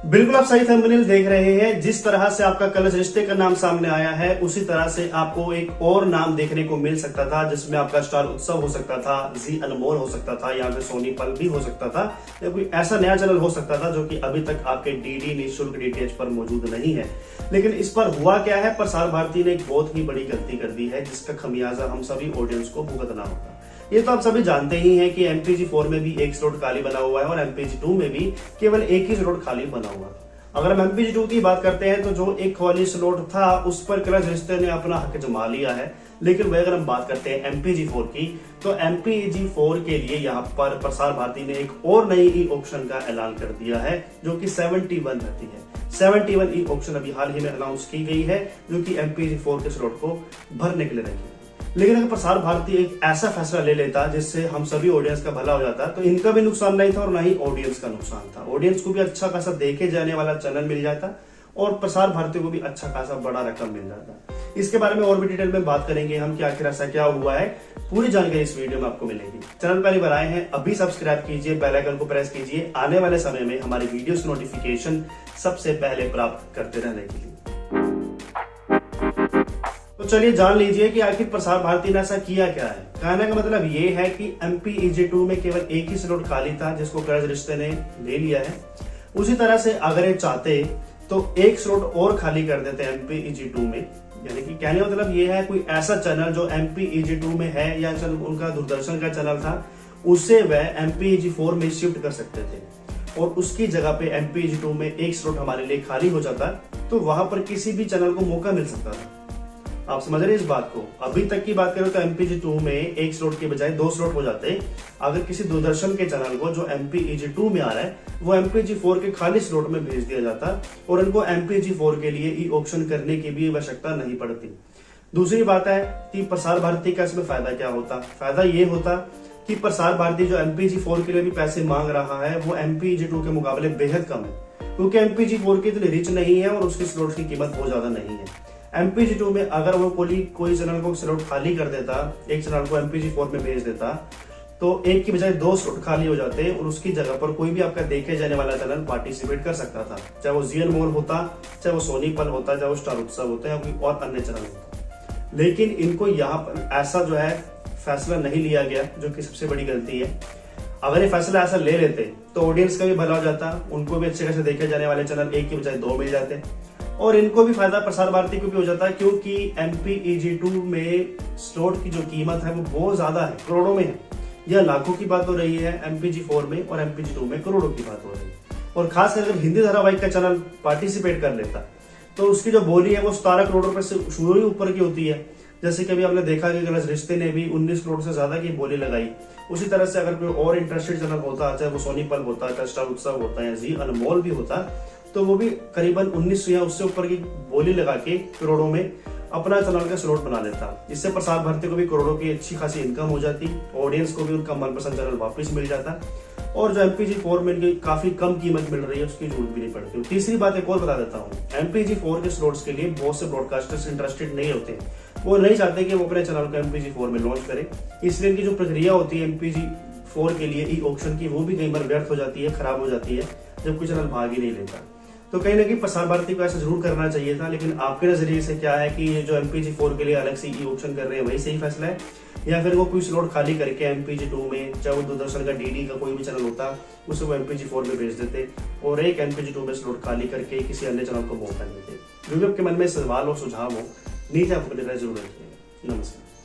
बिल्कुल आप सही थंबनेल देख रहे हैं। जिस तरह से आपका कलश रिश्ते का नाम सामने आया है, उसी तरह से आपको एक और नाम देखने को मिल सकता था, जिसमें आपका स्टार उत्सव हो सकता था, जी अनमोल हो सकता था, या फिर सोनी पल भी हो सकता था, या कोई ऐसा नया चैनल हो सकता था जो कि अभी तक आपके डीडी निःशुल्क डीटीएच पर मौजूद नहीं है। लेकिन इस पर हुआ क्या है, प्रसार भारती ने एक बहुत ही बड़ी गलती कर दी है, जिसका खमियाजा हम सभी ऑडियंस को भुगतना होगा। ये तो आप सभी जानते ही हैं कि MPG4 में भी एक स्लॉट खाली बना हुआ है और MPG2 में भी केवल एक ही स्लॉट खाली बना हुआ है। अगर हम MPG2 की बात करते हैं तो जो एक खाली स्लॉट था उस पर कलश रिश्ते ने अपना हक जमा लिया है। लेकिन वह अगर हम बात करते हैं MPG4 की, तो MPG4 के लिए यहाँ पर प्रसार भारती ने एक और नई ई ऑप्शन का ऐलान कर दिया है, जो कि 71 रहती है। 71 ई ऑप्शन अभी हाल ही में अनाउंस की गई है, जो कि MPG4 के स्लॉट को भरने के लिए रखी है। लेकिन अगर प्रसार भारती एक ऐसा फैसला ले लेता जिससे हम सभी ऑडियंस का भला हो जाता, तो इनका भी नुकसान नहीं था और ना ही ऑडियंस का नुकसान था। ऑडियंस को भी अच्छा खासा देखे जाने वाला चैनल मिल जाता और प्रसार भारती को भी अच्छा खासा बड़ा रकम मिल जाता। इसके बारे में और भी डिटेल में बात करेंगे हम कि आखिर ऐसा क्या हुआ है। पूरी जानकारी इस वीडियो में आपको मिलेगी। चैनल पहली बार आए हैं, अभी सब्सक्राइब कीजिए, बेल आइकन को प्रेस कीजिए आने वाले समय में हमारी वीडियोस नोटिफिकेशन सबसे पहले प्राप्त करते रहने के लिए। तो चलिए जान लीजिए कि आखिर प्रसार भारती ने ऐसा किया क्या है। कहने का मतलब ये है कि MPEG2 में केवल एक ही स्लॉट खाली था, जिसको कलश रिश्ते ने ले लिया है। उसी तरह से अगर ये चाहते तो एक स्लॉट और खाली कर देते MPEG2 में। यानी कि कहने का मतलब ये है, कोई ऐसा चैनल जो MPEG2 में है या उनका दूरदर्शन का चैनल था, उसे वह MPEG4 में शिफ्ट कर सकते थे और उसकी जगह पे MPEG2 में एक स्लॉट हमारे लिए खाली हो जाता, तो वहां पर किसी भी चैनल को मौका मिल सकता था। आप समझ रहे हैं इस बात को। अभी तक की बात करें तो MPG2 में एक स्लॉट के बजाय 2 स्लॉट हो जाते अगर किसी दूरदर्शन के चैनल को जो MPEG2 में आ रहा है वो MPG4 के खाली स्लॉट में भेज दिया जाता और उनको MPG4 के लिए ई ऑप्शन करने की भी आवश्यकता नहीं पड़ती। दूसरी बात है कि प्रसार भारती का इसमें फायदा क्या होता। फायदा ये होता कि प्रसार भारती जो MPG4 के लिए भी पैसे मांग रहा है वो MPEG2 के मुकाबले बेहद कम है, क्योंकि MPG4 की इतनी रिच नहीं है और उसकी स्लॉट की कीमत बहुत ज्यादा नहीं है। MPG2 में अगर वो कोई चैनल को स्लॉट खाली कर देता, एक चैनल को MPG4 में भेज देता, तो एक की बजाय 2 स्लॉट खाली हो जाते और उसकी जगह पर कोई भी आपका देखे जाने वाला चैनल पार्टिसिपेट कर सकता था, चाहे वो जी अनमोल होता, चाहे वो सोनी पल होता, चाहे वो स्टार उत्सव होता या कोई और अन्य चैनल होता। लेकिन इनको यहाँ पर ऐसा जो है फैसला नहीं लिया गया, जो कि सबसे बड़ी गलती है। अगर ये फैसला ऐसा ले लेते तो ऑडियंस का भी भला हो जाता, उनको भी अच्छे खासे देखे जाने वाले चैनल एक की बजाय 2 मिल जाते और इनको भी फायदा प्रसार भारती को भी हो जाता, क्योंकि MPEG2 में स्लॉट की जो कीमत है वो बहुत ज्यादा है, करोड़ों में है। यह लाखों की बात हो रही है MPG4 में और MPG2 में करोड़ों की बात हो रही है। और खासकर अगर हिंदी धारावाहिक का चैनल पार्टिसिपेट कर लेता तो उसकी जो बोली है वो 17 करोड़ रुपए से शुरू ही ऊपर की होती है। जैसे कि अभी आपने देखा कि कलश रिश्ते ने भी 19 करोड़ से ज्यादा की बोली लगाई। उसी तरह से अगर कोई और इंटरेस्टेड चैनल होता, चाहे वो सोनी पल होता, चाहे स्टार उत्सव होता या जी अनमोल भी होता, तो वो भी करीबन 19 या उससे ऊपर की बोली लगा के करोड़ों में अपना चैनल का स्लॉट बना लेता। इससे प्रसार भारती को भी करोड़ों की अच्छी खासी इनकम हो जाती, ऑडियंस को भी उनका मनपसंद चैनल वापस मिल जाता और जो MPG4 में काफी कम कीमत मिल रही है उसकी जरूरत भी नहीं पड़ती। तीसरी बात एक और बता देता हूँ, MPG4 के स्लॉट्स के लिए बहुत से ब्रॉडकास्टर्स इंटरेस्टेड नहीं होते। वो नहीं चाहते कि वो अपने चैनल को MPG4 में लॉन्च करें, इसलिए इनकी जो प्रक्रिया होती है MPG4 के लिए ई ऑप्शन की, वो भी कई बार व्यर्थ हो जाती है, खराब हो जाती है जब कोई चैनल भाग ही नहीं लेता। तो कहीं ना कहीं प्रसार भारती को ऐसा जरूर करना चाहिए था। लेकिन आपके नजरिए से क्या है कि ये जो MPG4 के लिए अलग से ई ऑप्शन कर रहे हैं वही सही फैसला है, या फिर वो कोई स्लॉट खाली करके MPG2 में, चाहे वो दूरदर्शन का डीडी का कोई भी चैनल होता, उसे वो MPG4 में भेज देते और एक MPG2 में स्लॉट खाली करके किसी अन्य चैनल को मौका देते। जो भी आपके मन में सवाल और सुझाव हो नीचे आपको जरूर रखिएगा। नमस्कार।